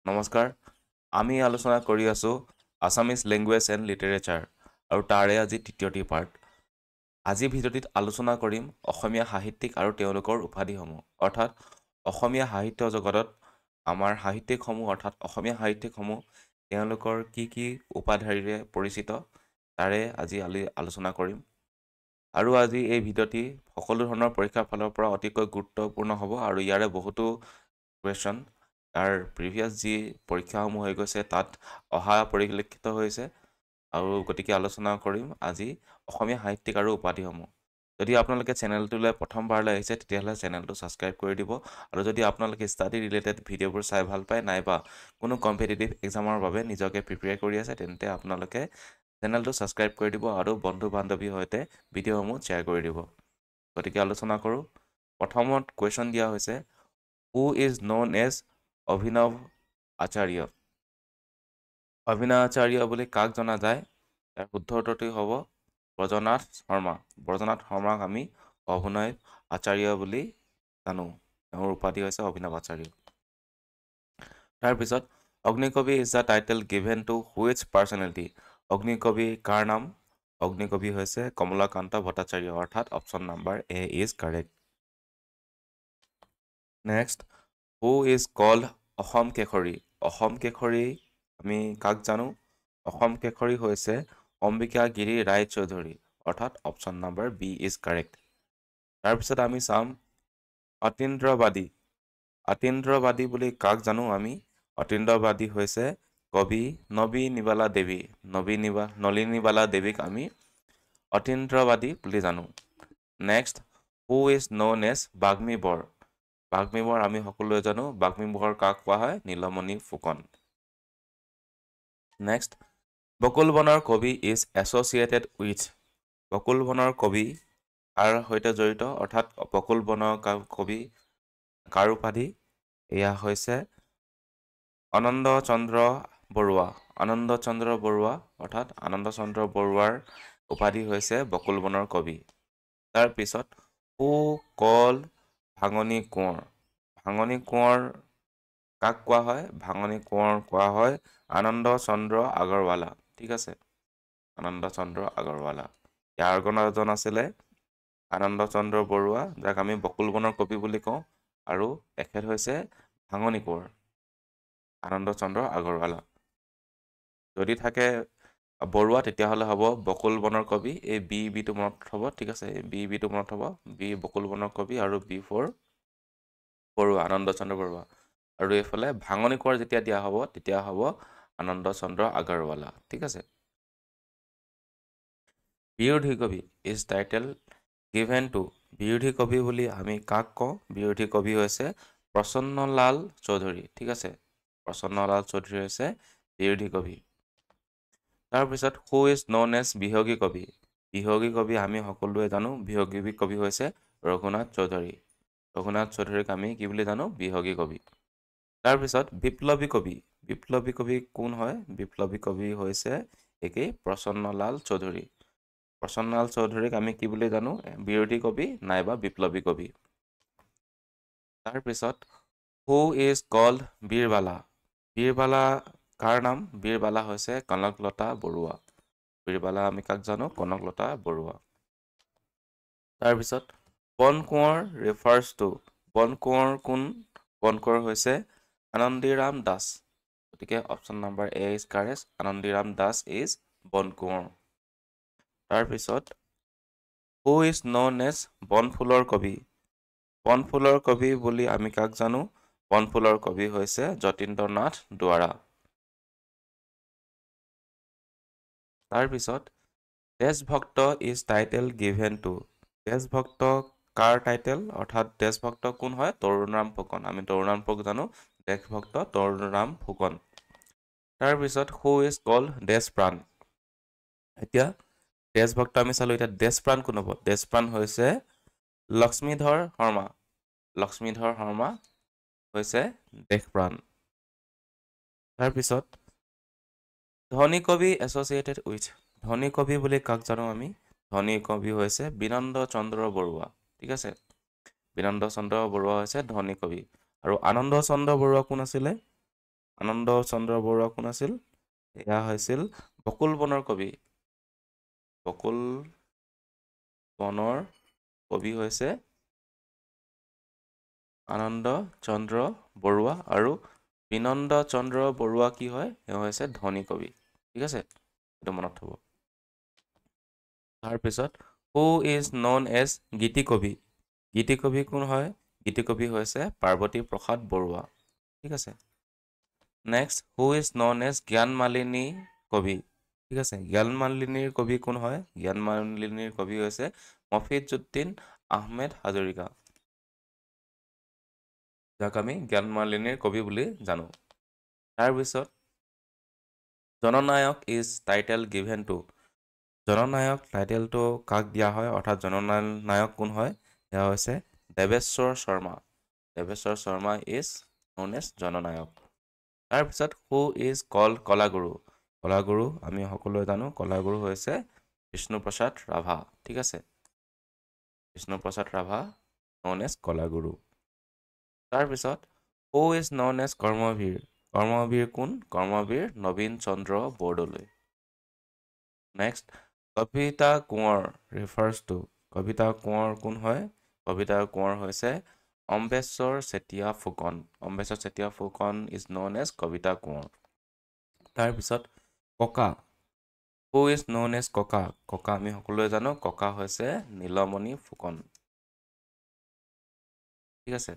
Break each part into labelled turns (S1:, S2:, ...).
S1: নমস্কাৰ আমি আলোচনা কৰি আছো আছামিজ ল্যাঙ্গুয়েজ এণ্ড লিটাৰেচাৰ আৰু তাৰে আজি তৃতীয়টি পাৰ্ট আজি ভিডিঅ'টিত আলোচনা কৰিম অসমীয়া সাহিত্যিক আৰু তেওঁলোকৰ উপাধিসমূহ অৰ্থাৎ অসমীয়া সাহিত্য জগতত আমাৰ সাহিত্যিকসমূহ অৰ্থাৎ অসমীয়া সাহিত্যিকসমূহ তেওঁলোকৰ কি উপাধিৰে পৰিচিত তাৰে আজি আলোচনা কৰিম আৰু আজি এই ভিডিঅ'টি সকলো ধৰণৰ পৰীক্ষাৰ ফালৰ পৰা অতিকৈ গুৰুত্বপূৰ্ণ হ'ব আৰু ইয়াৰে বহুতো কুৱেশ্যন তাৰ প্ৰিভিয়াছ যি পৰীক্ষাসমূহ হৈ গৈছে তাত অহা পৰিলক্ষিত হৈছে আৰু গতিকে আলোচনা কৰিম আজি অসমীয়া সাহিত্যিক আৰু উপাধিসমূহ যদি আপোনালোকে চেনেলটোলৈ প্ৰথমবাৰলৈ আহিছে তেতিয়াহ'লে চেনেলটো ছাবস্ক্ৰাইব কৰি দিব আৰু যদি আপোনালোকে ষ্টাডি ৰিলেটেড ভিডিঅ'বোৰ চাই ভাল পায় নাইবা কোনো কম্পিটিটিভ এক্সামৰ বাবে নিজকে প্ৰিপেয়াৰ কৰি আছে তেন্তে আপোনালোকে চেনেলটো ছাবস্ক্ৰাইব কৰি দিব আৰু বন্ধু বান্ধৱীৰ সৈতে ভিডিঅ'সমূহ শ্বেয়াৰ কৰি দিব গতিকে আলোচনা কৰোঁ প্ৰথমত কুৱেশ্যন দিয়া হৈছে হু ইজ ন'ন এজ অভিনৱ আচাৰ্য অভিনৱ আচাৰ্য বুলি কাক জনা যায় ইয়াৰ শুদ্ধ উত্তৰটো হ'ব ব্ৰজনাথ শৰ্মাক আমি অভিনৱ আচাৰ্য বুলি জানো তেওঁৰ উপাধি হৈছে অভিনৱ আচাৰ্য তাৰপিছত অগ্নিকবি is the title given to which personality অগ্নিকবি কাৰ নাম অগ্নিকবি হৈছে কমলাকান্ত ভট্টাচাৰ্য অৰ্থাৎ option number A is correct next who is called অসম কেশৰী আমি কাক জানো অসম কেশৰী হৈছে অম্বিকা গিৰি ৰায় চৌধুৰী অৰ্থাৎ option number B is correct তাৰপিছত আমি চাম অতীন্দ্ৰবাদী বুলি কাক জানো আমি অতীন্দ্ৰবাদী হৈছে কবি নলিনীবালা দেৱীক আমি অতীন্দ্ৰবাদী বুলি জানো next who is known as বাগ্মী বৰ আমি সকলোৱে জানো বাগ্মী বৰ কাক কোৱা হয় নীলমণি ফুকন নেক্সট বকুল বনৰ কবি ইজ এছ'চিয়েটেড উইথ বকুল বনৰ কবি কাৰ সৈতে জড়িত অৰ্থাৎ বকুল বনৰ কবি কাৰ উপাধি এয়া হৈছে আনন্দ চন্দ্ৰ বৰুৱা অৰ্থাৎ আনন্দ চন্দ্ৰ বৰুৱাৰ উপাধি হৈছে বকুল বনৰ কবি তাৰপিছত হু কল ভাঙনি কোঁৱৰ কাক কোৱা হয় ভাঙনি কোঁৱৰ কোৱা হয় আনন্দ চন্দ্ৰ আগৰৱালা ঠিক আছে আনন্দ চন্দ্ৰ আগৰৱালা ইয়াৰ এজন আছিলে আনন্দ চন্দ্ৰ বৰুৱা যাক আমি বকুল বনৰ কবি বুলি কওঁ আৰু এখেত হৈছে ভাঙনি কোঁৱৰ আনন্দ চন্দ্ৰ আগৰৱালা যদি থাকে বৰুৱা তেতিয়াহ'লে হ'ব বকুল বনৰ কবি এই বিটো মনত হ'ব ঠিক আছে বিটো মনত হ'ব বি বকুল বনৰ কবি আৰু বি ফৰ বৰুৱা আনন্দ চন্দ্ৰ বৰুৱা আৰু এইফালে ভাঙনি কোঁৱৰ যেতিয়া দিয়া হ'ব তেতিয়া হ'ব আনন্দ চন্দ্ৰ আগৰৱালা ঠিক আছে বিৰোধী কবি ইজ টাইটেল গিভেন টু বিৰোধী কবি বুলি আমি কাক কওঁ বিৰোধী কবি হৈছে প্ৰসন্নলাল চৌধুৰী ঠিক আছে প্ৰসন্নলাল চৌধুৰী হৈছে বিৰোধী কবি তাৰপিছত হু ইজ ন'ন এজ বিহগী কবি আমি সকলোৱে জানো বিহগী কবি হৈছে ৰঘুনাথ চৌধুৰীক আমি কি বুলি জানো বিহগী কবি তাৰপিছত বিপ্লৱী কবি কোন হয় বিপ্লৱী কবি হৈছে একেই প্ৰসন্নলাল চৌধুৰীক আমি কি বুলি জানো বিৰোধী কবি নাইবা বিপ্লৱী কবি তাৰপিছত হু ইজ কল্ড বীৰবালা কাৰ নাম বীৰবালা হৈছে কনকলতা বৰুৱা আমি কাক জানো কনকলতা বৰুৱা তাৰপিছত বন কোঁৱৰ ৰেফাৰ্ছ টু বন কোঁৱৰ হৈছে আনন্দীৰাম দাস গতিকে option number A is correct Anandiram Das is বন কোঁৱৰ তাৰপিছত হু ইজ ন'ন এজ বনফুলৰ কবি বুলি আমি কাক জানো বনফুলৰ কবি হৈছে যতীন্দ্ৰনাথ দুৱৰা তাৰপিছত দেশভক্ত ইজ টাইটেল গিভেন টু দেশভক্ত কাৰ টাইটেল অৰ্থাৎ দেশভক্ত কোন হয় তৰুণৰাম ফুকন আমি তৰুণৰাম ফুকন জানো দেশভক্ত তৰুণৰাম ফুকন তাৰপিছত হু ইজ কল্ড দেশপ্ৰাণ এতিয়া দেশভক্ত আমি চালো এতিয়া দেশপ্ৰাণ কোন হ'ব দেশপ্ৰাণ হৈছে লক্ষ্মীধৰ শৰ্মা হৈছে দেশপ্ৰাণ তাৰপিছত ধনী কবি এছ'চিয়েটেড উইথ ধনী কবি বুলি কাক জানো আমি ধনী কবি হৈছে বিনন্দ চন্দ্ৰ বৰুৱা ঠিক আছে বিনন্দ চন্দ্ৰ বৰুৱা হৈছে ধনী কবি আৰু আনন্দ চন্দ্ৰ বৰুৱা কোন আছিলে আনন্দ চন্দ্ৰ বৰুৱা কোন আছিল? এয়া হৈছিল বকুল বনৰ কবি। বকুল বনৰ কবি হৈছে আনন্দ চন্দ্ৰ বৰুৱা আৰু বিনন্দ চন্দ্ৰ বৰুৱা কি হয়? এওঁ হৈছে ধনী কবি। ঠিক আছে, এইটো মনত থ'ব। তাৰপিছত হু ইজ নন এজ গীতিকবি। গীতিকবি কোন হয়? গীতিকবি হৈছে পাৰ্বতী প্ৰসাদ বৰুৱা। ঠিক আছে। Next who is known as জ্ঞান মালিনী কবি। ঠিক আছে, জ্ঞান মালিনীৰ কবি কোন হয়? জ্ঞান মালিনীৰ কবি হৈছে মফিজুদ্দিন আহমেদ হাজৰিকা, যাক আমি জ্ঞান মালিনীৰ কবি বুলি জানো। তাৰপিছত জননায়ক ইজ টাইটেল গিভেন টু। জননায়ক টাইটেলটো কাক দিয়া হয়, অৰ্থাৎ জননায়ক কোন হয়? এয়া হৈছে Debeswar Sharma. Debeswar Sharma is known as জননায়ক। তাৰপিছত হু ইজ কল্ড কলাগুৰু। কলাগুৰু আমি সকলোৱে জানো, কলাগুৰু হৈছে বিষ্ণুপ্ৰসাদ ৰাভা। ঠিক আছে, বিষ্ণুপ্ৰসাদ ৰাভা নন এজ কলাগুৰু। তাৰপিছত হু ইজ নন এজ কৰ্মবীৰ। কৰ্মবীৰ কোন? কৰ্মবীৰ নবীন চন্দ্ৰ বৰদলৈ। নেক্সট কবিতা কোঁৱৰ ৰিফাৰ্ছ টু। কবিতা কোঁৱৰ কোন হয়? কবিতা কোঁৱৰ হৈছে Ambeswar Chetia Phukan. Ambeswar Chetia Phukan is known as কবিতা কোঁৱৰ। তাৰপিছত ককা। হু ইজ নন এজ ককা। ককা আমি সকলোৱে জানো, ককা হৈছে নীলমণি ফুকন। ঠিক আছে।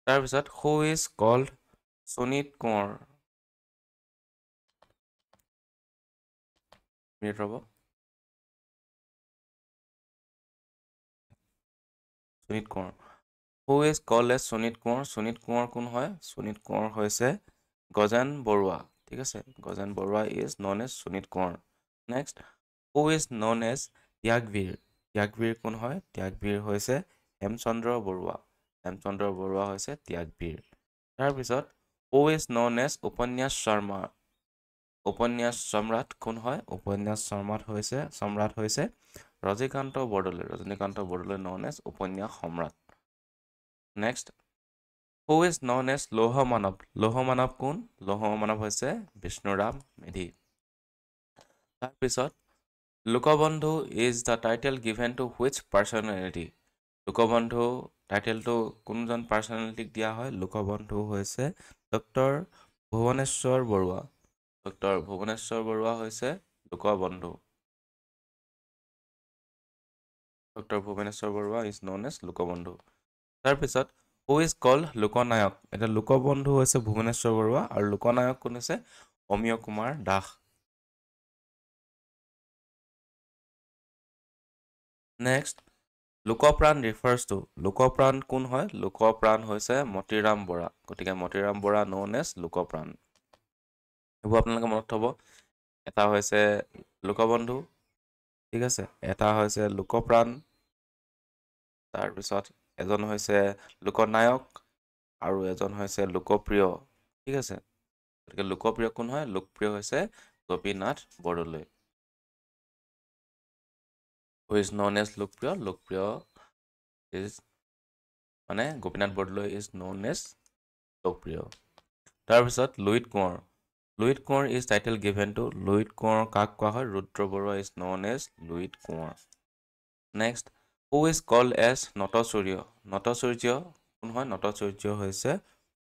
S1: তাৰপিছত হু ইজ কল্ড সুনীত কোঁৱৰ। মিনিট ৰ'ব। সুনীত কোঁৱৰ। হু ইজ কল্ড এজ সুনীত কোঁৱৰ। সুনীত কোঁৱৰ কোন হয়? সুনীত কোঁৱৰ হৈছে গজেন বৰুৱা। ঠিক আছে, Gajen Baruah is known as সুনীত কোঁৱৰ। Next who is known as ত্যাগবীৰ। ত্যাগবীৰ কোন হয়? ত্যাগবীৰ হৈছে হেমচন্দ্ৰ বৰুৱা। হেমচন্দ্ৰ বৰুৱা হৈছে ত্যাগবীৰ। তাৰপিছত হু ইজ নন এজ উপন্যাস শৰ্মা। উপন্যাস সম্ৰাট কোন হয়? উপন্যাস সম্ৰাট হৈছে ৰজনীকান্ত বৰদলৈ। ৰজনীকান্ত বৰদলৈ নন এজ উপন্যাস সম্ৰাট। Next who is known as লৌহ মানৱ। লৌহ মানৱ কোন? লৌহ মানৱ হৈছে বিষ্ণুৰাম মেধি। তাৰপিছত লোকবন্ধু is the title given to which personality. লোকবন্ধু টাইটেলটো কোনজন পাৰ্চনেলিটিক দিয়া হয়? লোকবন্ধু হৈছে ডক্টৰ ভুৱনেশ্বৰ বৰুৱা। ডক্টৰ ভুৱনেশ্বৰ বৰুৱা হৈছে লোকবন্ধু। Doctor Bhubaneswar Barua is known as লোকবন্ধু। তাৰপিছত হু ইজ কল্ড লোকনায়ক। এতিয়া লোকবন্ধু হৈছে ভুৱনেশ্বৰ বৰুৱা আৰু লোকনায়ক কোন হৈছে? অমীয় কুমাৰ দাস। নেক্সট লোকপ্ৰাণ ৰিফাৰ্ছ টু। লোকপ্ৰাণ কোন হয়? লোকপ্ৰাণ হৈছে মতিৰাম বৰা। গতিকে মতিৰাম বৰা নন এজ লোকপ্ৰাণ। এইবোৰ আপোনালোকে মনত থ'ব। এটা হৈছে লোকবন্ধু, ঠিক আছে, এটা হৈছে লোকপ্ৰাণ, তাৰপিছত এজন হৈছে লোকনায়ক আৰু এজন হৈছে লোকপ্ৰিয়। ঠিক আছে, গতিকে লোকপ্ৰিয় কোন হয়? লোকপ্ৰিয় হৈছে Gopinath Bordoloi. Who is known as লোকপ্ৰিয়। লোকপ্ৰিয় ইজ মানে Gopinath Bordoloi is known as লোকপ্ৰিয়। তাৰপিছত লুইত কোঁৱৰ। লুইত কোঁৱৰ ইজ টাইটেল গিভেন টু। লুইত কোঁৱৰ কাক কোৱা হয়? Rudra Baruah is known as লুইত কোঁৱৰ। Next who is called as নটসূৰ্য। নটসূৰ্য কোন হয়? নটসূৰ্য হৈছে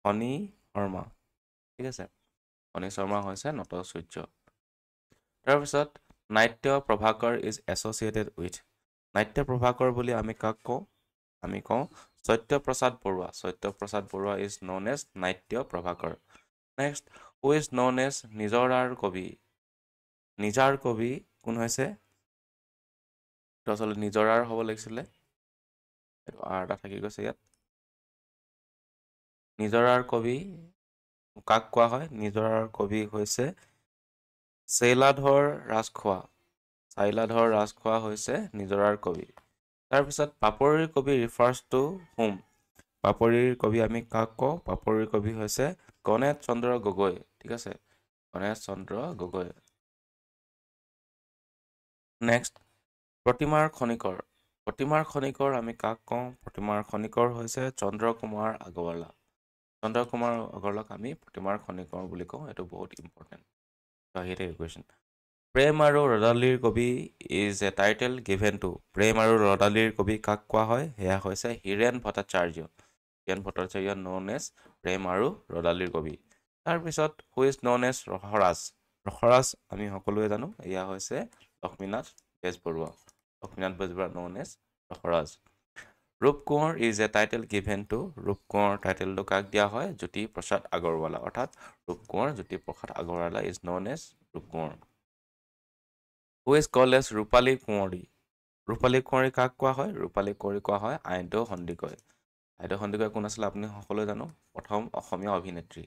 S1: ফণী শৰ্মা। ঠিক আছে, ফণী শৰ্মা হৈছে নটসূৰ্য। তাৰপিছত নাট্য প্ৰভাকৰ ইজ এছ'চিয়েটেড উইথ। নাট্য প্ৰভাকৰ বুলি আমি কাক কওঁ? আমি কওঁ Satyaprasad Baruah. Satyaprasad Baruah is known as নাট্য প্ৰভাকৰ। Next who is known as নিজৰাৰ কবি। নিজাৰ কবি কোন হৈছে? এইটো আচলতে নিজৰাৰ হ'ব লাগিছিলে, এইটো আৰ এটা থাকি গৈছে ইয়াত। নিজৰাৰ কবি কাক কোৱা হয়? নিজৰাৰ কবি হৈছে শৈলাধৰ ৰাজখোৱা। শৈলাধৰ ৰাজখোৱা হৈছে নিজৰাৰ কবি। তাৰপিছত পাপৰিৰ কবি ৰিফাৰ্ছ টু হুম। পাপৰিৰ কবি আমি কাক কওঁ? পাপৰিৰ কবি হৈছে গণেশ চন্দ্ৰ গগৈ। ঠিক আছে, গণেশ চন্দ্ৰ গগৈ। নেক্সট প্ৰতিমাৰ খনিকৰ। প্ৰতিমাৰ খনিকৰ আমি কাক কওঁ? প্ৰতিমাৰ খনিকৰ হৈছে চন্দ্ৰ কুমাৰ আগৰৱালা। চন্দ্ৰকুমাৰ আগৰৱালাক আমি প্ৰতিমাৰ খনিকৰ বুলি কওঁ এইটো বহুত ইম্পৰ্টেণ্ট তো আহিতে কুৱেশ্যন প্ৰেম আৰু ৰদালিৰ কবি is a title given two প্ৰেম আৰু ৰদালিৰ কবি কাক কোৱা হয় সেয়া হৈছে হীৰেণ ভট্টাচাৰ্য হীৰেণ ভট্টাচাৰ্য ন'ন এজ প্ৰেম আৰু ৰদালিৰ কবি তাৰপিছত হু ইজ ন'ন এজ ৰসৰাজ ৰসৰাজ আমি সকলোৱে জানো এয়া হৈছে লক্ষ্মীনাথ বেজবৰুৱা লক্ষ্মীনাথ বেজবৰুৱা ন'ন এজ ৰসৰাজ ৰূপ Konwar is a title given two ৰূপ কোঁৱৰ টাইটেলটো কাক দিয়া হয় জ্যোতি প্ৰসাদ আগৰৱালা অৰ্থাৎ ৰূপ কোঁৱৰ Jyoti Prasad Agarwala is known as ৰূপ কোঁৱৰ হু ইজ কল্ড এজ ৰূপালী কুঁৱৰী ৰূপালী কুঁৱৰী কাক কোৱা হয় ৰূপালী কুঁৱৰী কোৱা হয় আইদেউ সন্দিকৈ আইদেউ সন্দিকৈ কোন আছিলে আপুনি সকলোৱে জানো প্ৰথম অসমীয়া অভিনেত্ৰী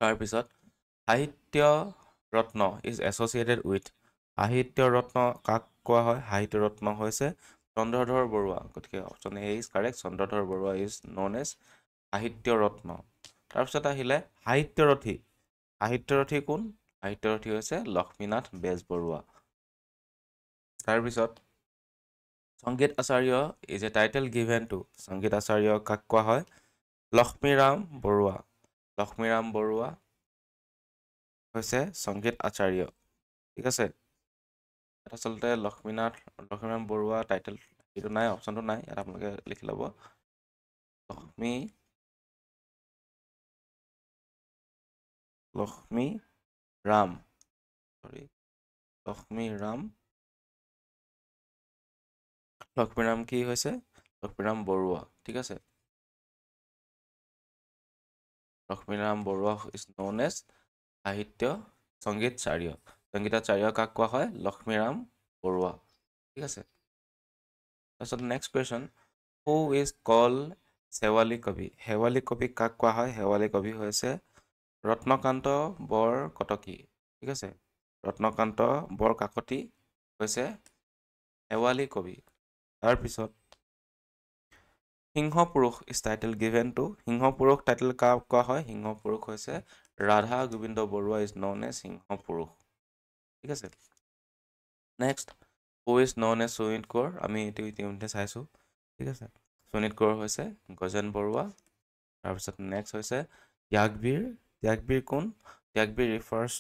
S1: তাৰপিছত সাহিত্য ৰত্ন ইজ এছ'চিয়েটেড উইথ সাহিত্য ৰত্ন কাক কোৱা হয় সাহিত্য ৰত্ন হৈছে চন্দ্ৰধৰ বৰুৱা গতিকে option A is correct Chandradhar Barua is known as সাহিত্য ৰত্ন তাৰপিছত আহিলে সাহিত্যৰথী কোন সাহিত্যৰথী হৈছে লক্ষ্মীনাথ বেজবৰুৱা তাৰপিছত সংগীত আচাৰ্য is a title given to সংগীত আচাৰ্য কাক কোৱা হয় লক্ষ্মীৰাম বৰুৱা হৈছে সংগীত আচাৰ্য ঠিক আছে আচলতে লক্ষ্মীৰাম বৰুৱা টাইটেল এইটো নাই অপশ্যনটো নাই ইয়াত আপোনালোকে লিখি ল'ব লক্ষ্মীৰাম কি হৈছে লক্ষ্মীৰাম বৰুৱা ঠিক আছে Lakshmiram Baruah is known as সংগীতাচাৰ্য কাক কোৱা হয় লক্ষ্মীৰাম বৰুৱা ঠিক আছে তাৰপিছত next question who is call শেৱালী কবি কাক কোৱা হয় শেৱালী কবি হৈছে ৰত্নকান্ত বৰকটকী ঠিক আছে ৰত্নকান্ত বৰকাকতি হৈছে শেৱালী কবি তাৰপিছত সিংহ পুৰুষ ইজ টাইটেল গিভেন টু সিংহ পুৰুষ টাইটেল কাক কোৱা হয় সিংহ পুৰুষ হৈছে Radha Gobinda Baruah is known as সিংহ পুৰুষ ঠিক আছে next who is known as সুনীত কোঁৱৰ আমি এইটো ইতিমধ্যে চাইছোঁ ঠিক আছে সুনীত কোঁৱৰ হৈছে গজেন বৰুৱা তাৰপিছত নেক্সট হৈছে ত্যাগবীৰ কোন ত্যাগবীৰ ৰিফাৰ্ছ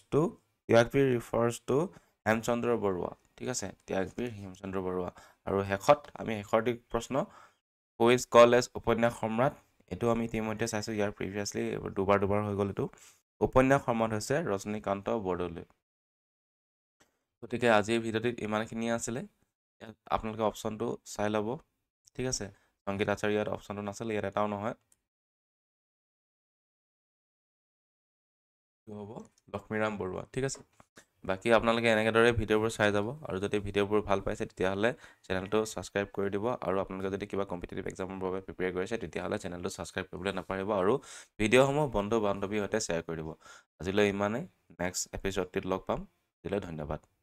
S1: টু হেমচন্দ্ৰ বৰুৱা ঠিক আছে ত্যাগবীৰ হেমচন্দ্ৰ বৰুৱা আৰু শেষৰ প্ৰশ্ন হু ইজ কল্ড এজ উপন্যাস সম্ৰাট এইটো আমি ইতিমধ্যে চাইছোঁ ইয়াৰ প্ৰিভিয়াছলি দুবাৰ হৈ গ'ল এইটো উপন্যাস সম্ৰাট হৈছে ৰজনীকান্ত বৰদলৈ গতিকে আজিৰ ভিডিঅ'টিত ইমানখিনিয়ে আছিলে ইয়াত আপোনালোকে অপশ্যনটো চাই ল'ব ঠিক আছে সংগীত আচাৰ্য ইয়াত অপশ্যনটো নাছিলে ইয়াত এটাও নহয় হ'ব লক্ষ্মীৰাম বৰুৱা ঠিক আছে বাকী আপোনালোকে এনেদৰে ভিডিঅ'বোৰ চাই যাব আৰু যদি ভিডিঅ'বোৰ ভাল পাইছে তেতিয়াহ'লে চেনেলটো ছাবস্ক্ৰাইব কৰি দিব আৰু আপোনালোকে যদি কিবা কম্পিটিটিভ এক্সামৰ বাবে প্ৰিপেয়াৰ কৰিছে তেতিয়াহ'লে চেনেলটো ছাবস্ক্ৰাইব কৰিবলৈ নাপাহৰিব আৰু ভিডিঅ'সমূহ বন্ধু বান্ধৱীৰ সৈতে শ্বেয়াৰ কৰি দিব আজিলৈ ইমানেই নেক্সট এপিছডটিত লগ পাম আজিলৈ ধন্যবাদ